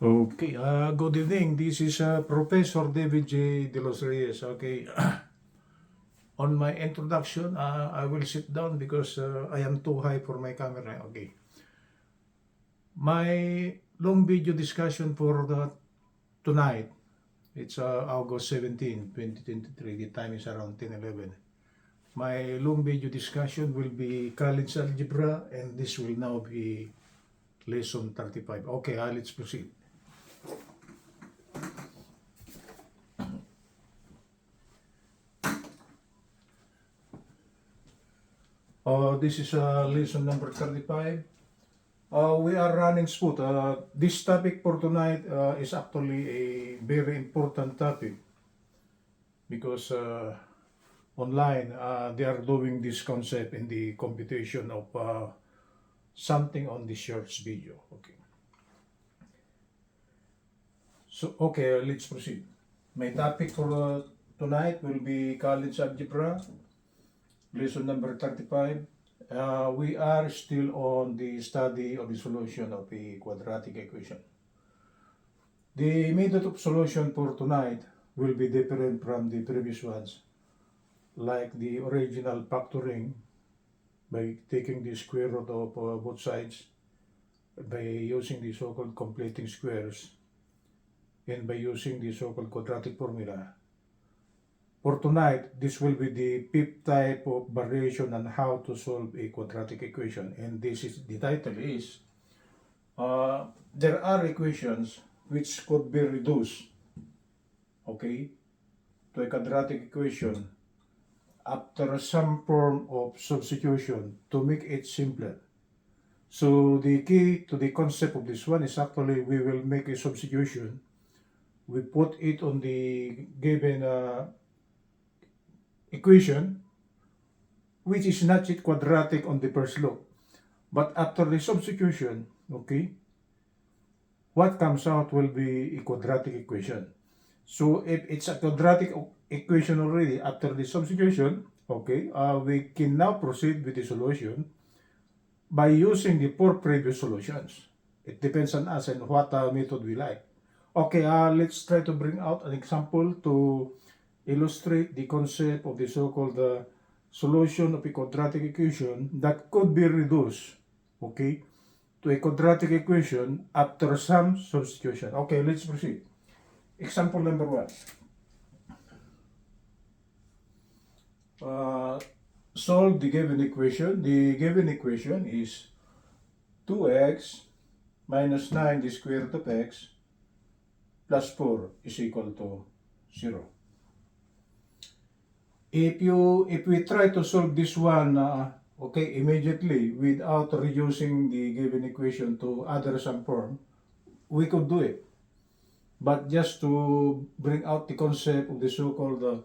Okay, good evening. This is Professor David J. DelosReyes. Okay, on my introduction, I will sit down because I am too high for my camera. Okay, my long video discussion for tonight, it's August 17, 2023. The time is around 10:11. My long video discussion will be college algebra, and this will now be lesson 35. Okay, let's proceed. This is lesson number 35. We are running smooth. This topic for tonight is actually a very important topic because online they are doing this concept in the computation of something on the shorts video. Okay. So okay, let's proceed. My topic for tonight will be college algebra, lesson number 35. We are still on the study of the solution of a quadratic equation. The method of solution for tonight will be different from the previous ones, like the original factoring by taking the square root of both sides, by using the so-called completing squares, and by using the so-called quadratic formula. For tonight, this will be the fifth type of variation on how to solve a quadratic equation, and this is the title is there are equations which could be reduced, okay, to a quadratic equation after some form of substitution to make it simpler. So the key to the concept of this one is actually we will make a substitution. We put it on the given equation, which is not yet quadratic on the first look. But after the substitution, okay, what comes out will be a quadratic equation. So if it's a quadratic equation already after the substitution, okay, we can now proceed with the solution by using the four previous solutions. It depends on us and what method we like. Okay, let's try to bring out an example to illustrate the concept of the so-called solution of a quadratic equation that could be reduced, okay, to a quadratic equation after some substitution. Okay, let's proceed. Example number 1. Solve the given equation. The given equation is 2x minus 9 the square root of x plus 4 is equal to 0. If we try to solve this one, okay, immediately without reducing the given equation to other some form, we could do it. But just to bring out the concept of the so-called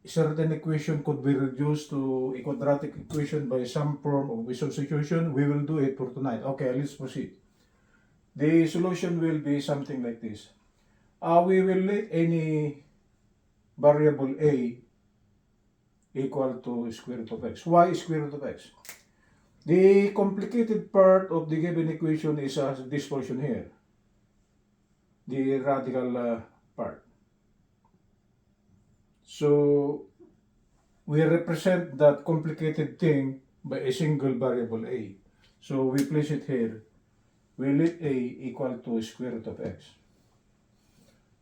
certain equation could be reduced to a quadratic equation by some form of substitution, we will do it for tonight. Okay, let's proceed. The solution will be something like this. We will let any variable a equal to square root of x. Why square root of x? The complicated part of the given equation is this portion here, the radical part. So we represent that complicated thing by a single variable a. So we place it here. We let a equal to square root of x.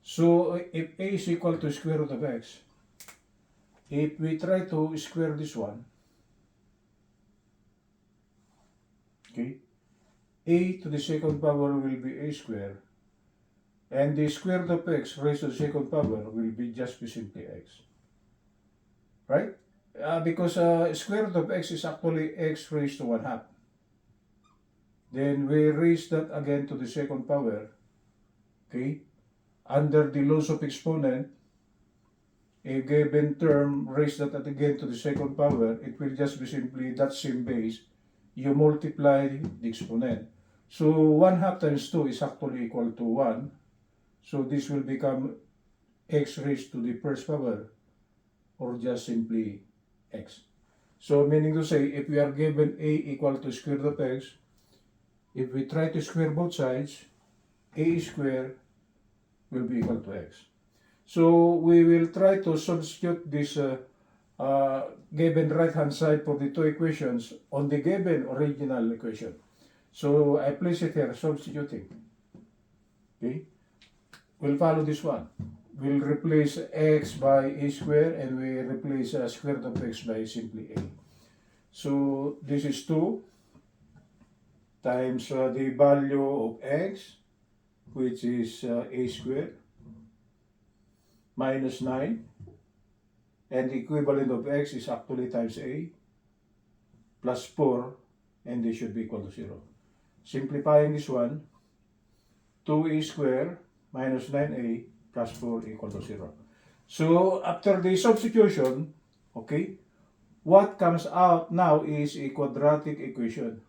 So if a is equal to square root of x, if we try to square this one, okay, a to the second power will be a square, and the square root of x raised to the second power will be just simply x. Right? Because square root of x is actually x raised to 1/2. Then we raise that again to the second power, okay? Under the laws of exponent, a given term, raise that again to the second power, it will just be simply that same base. You multiply the exponent. So 1/2 times 2 is actually equal to 1. So this will become x raised to the first power, or just simply x. So meaning to say, if we are given a equal to square root of x, if we try to square both sides, a square will be equal to x. So we will try to substitute this given right hand side for the two equations on the given original equation. So I place it here, substituting. Okay, we'll follow this one. We'll replace x by a square and we replace square root of x by simply a. So this is 2 times the value of x, which is a square, minus 9, and the equivalent of x is actually times a, plus 4, and this should be equal to 0. Simplifying this one, 2a square minus 9a plus 4 equal to 0. So after the substitution, okay, what comes out now is a quadratic equation.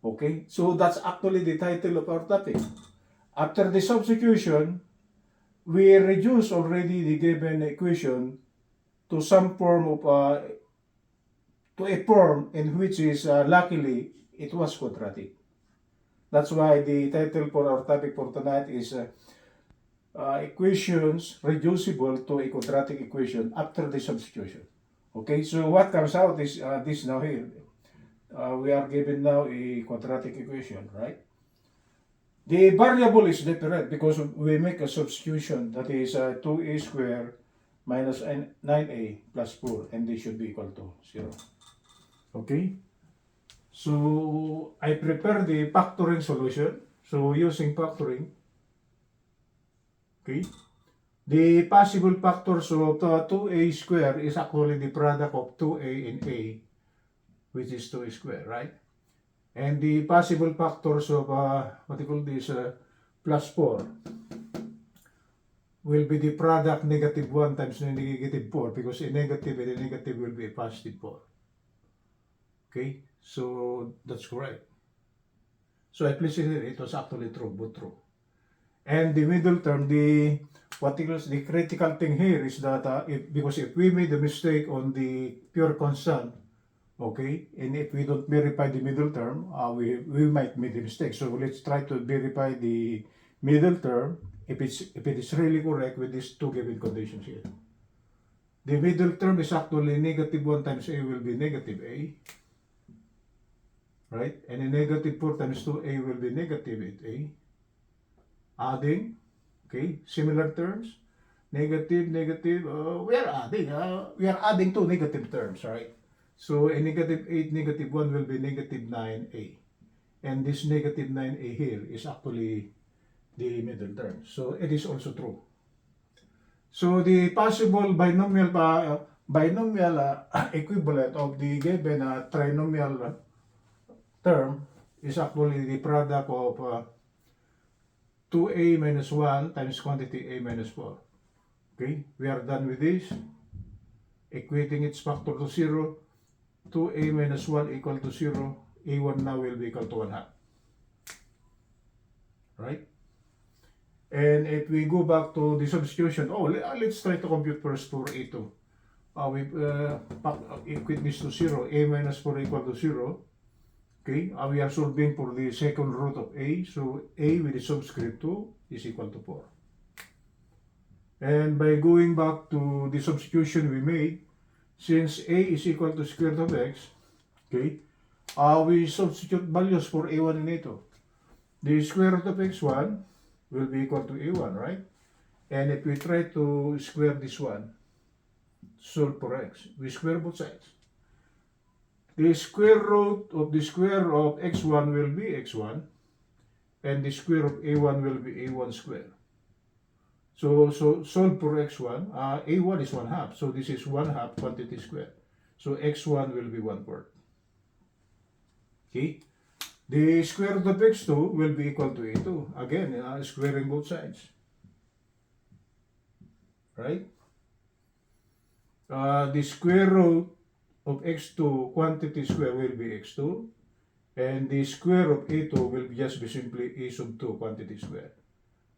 Okay, so that's actually the title of our topic. After the substitution, we reduce already the given equation to some form of to a form in which is luckily it was quadratic. That's why the title for our topic for tonight is equations reducible to a quadratic equation after the substitution. Okay, so what comes out is this now here. We are given now a quadratic equation, right? The variable is different because we make a substitution, that is 2a square minus 9a plus 4, and this should be equal to 0. Okay? So I prepare the factoring solution. So using factoring, okay, the possible factors of 2a square is actually the product of 2a and a, which is 2a square, right? And the possible factors of what you call this plus 4 will be the product negative 1 times negative 4, because a negative and a negative will be a positive 4. Okay, so that's correct. So I place it here, it was actually true, both true. And the middle term, the critical thing here is that because if we made a mistake on the pure constant, okay, and if we don't verify the middle term, we might make a mistake. So let's try to verify the middle term if it is really correct with these two given conditions here. The middle term is actually negative 1 times a will be negative a, right? And a negative 4 times 2a will be negative 8a. Adding, okay, similar terms, negative, we are adding two negative terms, right? So a negative 8, negative 1 will be negative 9a. And this negative 9a here is actually the middle term. So it is also true. So the possible binomial equivalent of the given trinomial term is actually the product of 2a minus 1 times quantity a minus 4. Okay, we are done with this. Equating its factor to 0. 2a minus 1 equal to 0. a1 now will be equal to 1 half. Right? And if we go back to the substitution, let's try to compute first for a2. We equate this to 0. A minus 4 equal to 0. Okay, we are solving for the second root of a, so a with the subscript 2 is equal to 4. And by going back to the substitution we made, since a is equal to square root of x, okay, we substitute values for a1 and a2. The square root of x1 will be equal to a1, right? And if we try to square this one, solve for x, we square both sides. The square root of the square of x1 will be x1, and the square of a1 will be a1 square. So solve for x1, a1 is 1 half, so this is 1 half quantity square. So x1 will be 1/4. Okay, the square root of x2 will be equal to a2. Again, squaring both sides. Right? The square root of x2 quantity square will be x2, and the square of a2 will just be simply a sub 2 quantity square.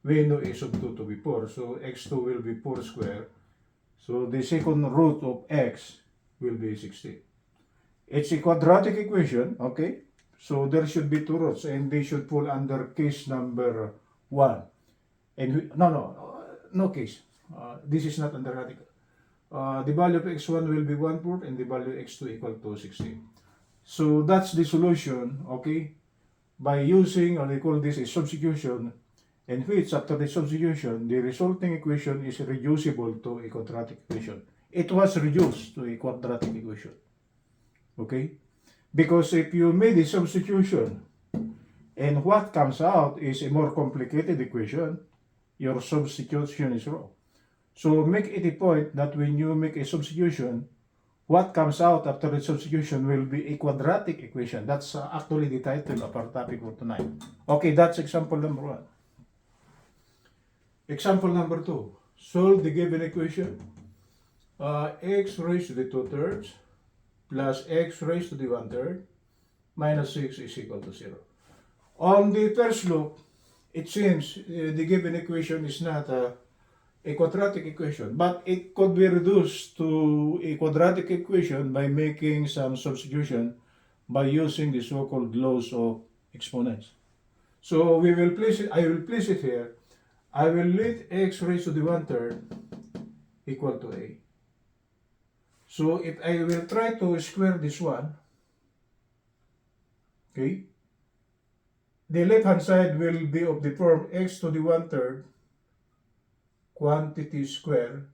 We know a sub 2 to be 4, so x2 will be 4 square. So the second root of x will be 16. It's a quadratic equation, okay? So there should be two roots, and they should fall under case number 1. And no case. This is not under radical. The value of x1 will be 1/4 and the value of x2 equal to 16. So that's the solution, okay? By using, or they call this a substitution, in which after the substitution, the resulting equation is reducible to a quadratic equation. It was reduced to a quadratic equation, okay? Because if you made a substitution and what comes out is a more complicated equation, your substitution is wrong. So make it a point that when you make a substitution, what comes out after the substitution will be a quadratic equation. That's actually the title of our topic for tonight. Okay, that's example number 1. Example number 2. Solve the given equation. X raised to the 2/3 plus x raised to the 1/3 minus 6 is equal to 0. On the first look, it seems the given equation is not a quadratic equation, but it could be reduced to a quadratic equation by making some substitution by using the so-called laws of exponents. So we will place it, I will place it here. I will let x raised to the 1/3 equal to a. So if I will try to square this one, okay, the left hand side will be of the form x to the 1/3 quantity square,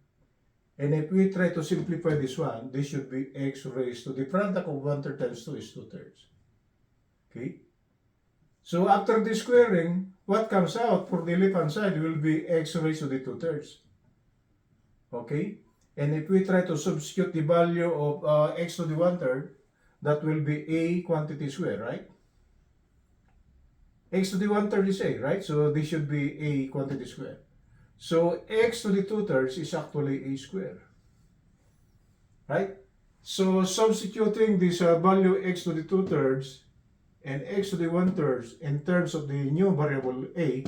and if we try to simplify this one, this should be x raised to the product of 1/3 times 2 is 2/3. Okay? So after the squaring, what comes out for the left hand side will be x raised to the 2/3. Okay? And if we try to substitute the value of x to the 1/3, that will be a quantity square, right? X to the 1/3 is a, right? So this should be a quantity square. So x to the 2/3 is actually a square, right? So substituting this value x to the 2/3 and x to the 1/3 in terms of the new variable a,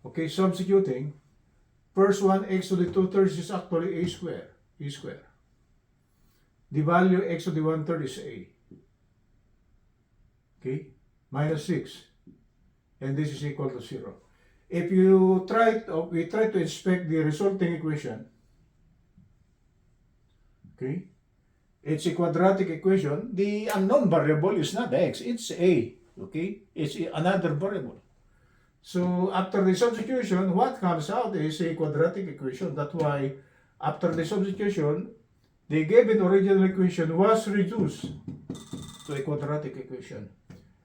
okay, substituting, first one x to the 2/3 is actually a square, The value x to the 1/3 is a, okay, minus 6, and this is equal to 0. If you we try to inspect the resulting equation, okay, it's a quadratic equation. The unknown variable is not x, it's a, okay, it's another variable. So after the substitution, what comes out is a quadratic equation. That's why after the substitution, the given original equation was reduced to a quadratic equation.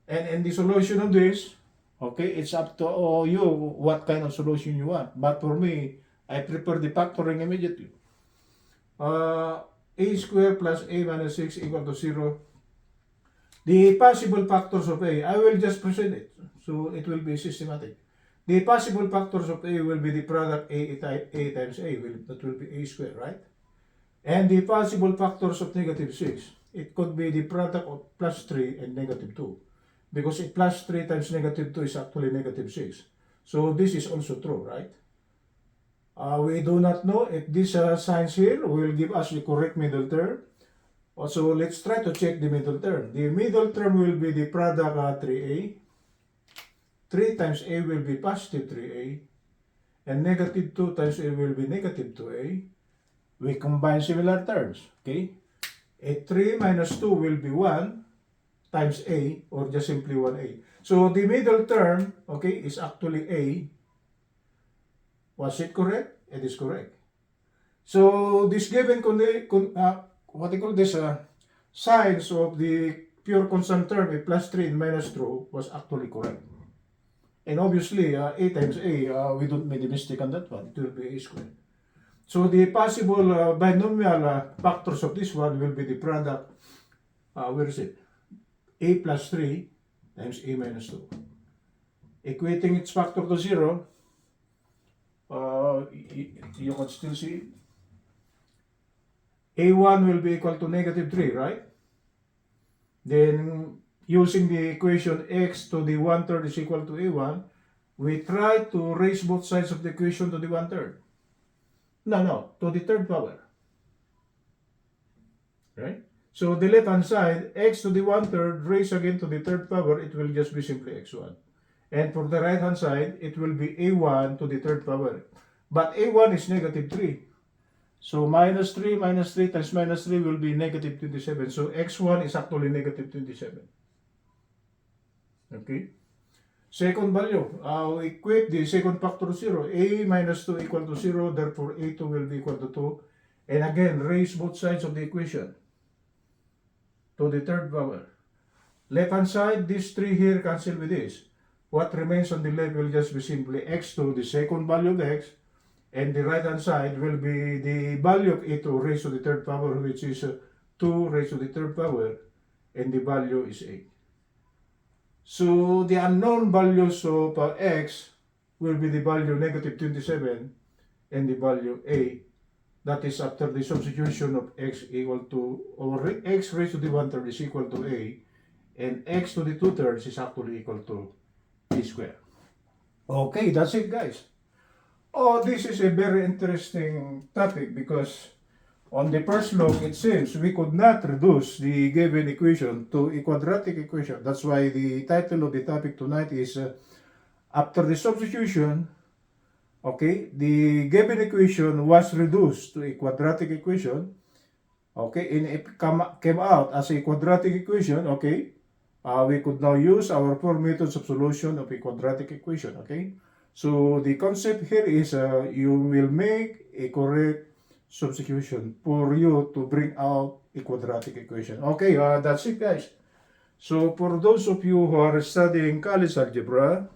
And in the solution of this, okay, it's up to you what kind of solution you want. But for me, I prefer the factoring immediately. A squared plus a minus 6 equal to 0. The possible factors of a, I will just present it. So it will be systematic. The possible factors of a will be the product a times a, that will be a squared, right? And the possible factors of negative 6, it could be the product of plus 3 and negative 2. Because plus 3 times negative 2 is actually negative 6. So this is also true, right? We do not know if this signs here will give us the correct middle term. So let's try to check the middle term. The middle term will be the product 3a. 3 times a will be positive 3a. And negative 2 times a will be negative 2a. We combine similar terms, okay? A 3 minus 2 will be 1 times a, or just simply 1a. So the middle term, okay, is actually a. Was it correct? It is correct. So this given what they call this signs of the pure constant term, a plus 3 and minus 2, was actually correct. And obviously, a times a, we don't make a mistake on that one. It will be a squared. So the possible binomial factors of this one will be the product, where is it? A plus 3 times a minus 2. Equating its factor to 0, you can still see a1 will be equal to negative 3, right? Then using the equation x to the 1/3 is equal to a1, we try to raise both sides of the equation to the 1/3. No, to the third power. Right? So the left hand side, x to the 1/3 raised again to the third power, it will just be simply x1. And for the right hand side, it will be a1 to the third power. But a1 is negative 3. So minus 3 times minus 3 will be negative 27. So x1 is actually negative 27. Okay. Second value, equate the second factor 0. A minus 2 equal to 0. Therefore, a2 will be equal to 2. And again, raise both sides of the equation to the third power. Left hand side, this 3 here cancel with this. What remains on the left will just be simply x2, the second value of x, and the right hand side will be the value of a2 raised to the third power, which is 2 raised to the third power, and the value is 8. So the unknown values of x will be the value negative 27 and the value a. That is after the substitution of x equal to, or x raised to the 1/3 is equal to a, and x to the 2/3 is actually equal to a squared. Okay, that's it, guys. Oh, this is a very interesting topic because on the first look, it seems we could not reduce the given equation to a quadratic equation. That's why the title of the topic tonight is after the substitution, okay, the given equation was reduced to a quadratic equation, okay, and it came out as a quadratic equation, okay, we could now use our 4 methods of solution of a quadratic equation, okay. So the concept here is you will make a correct substitution for you to bring out a quadratic equation. Okay, that's it, guys. So for those of you who are studying college algebra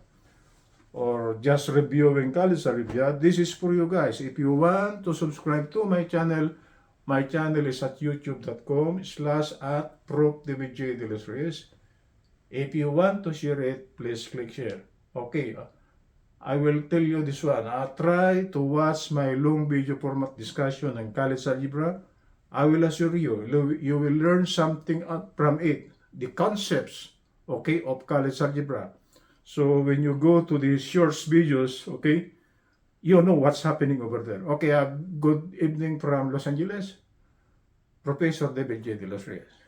or just reviewing college algebra, this is for you guys. If you want to subscribe to my channel is at youtube.com/@ProfDavidJDelosReyes. If you want to share it, please click share. Okay, I will tell you this one. Try to watch my long video format discussion on college algebra. I will assure you, you will learn something from it. The concepts, okay, of college algebra. So when you go to the short videos, okay, you know what's happening over there. Okay, good evening from Los Angeles. Professor David J. De Los Reyes.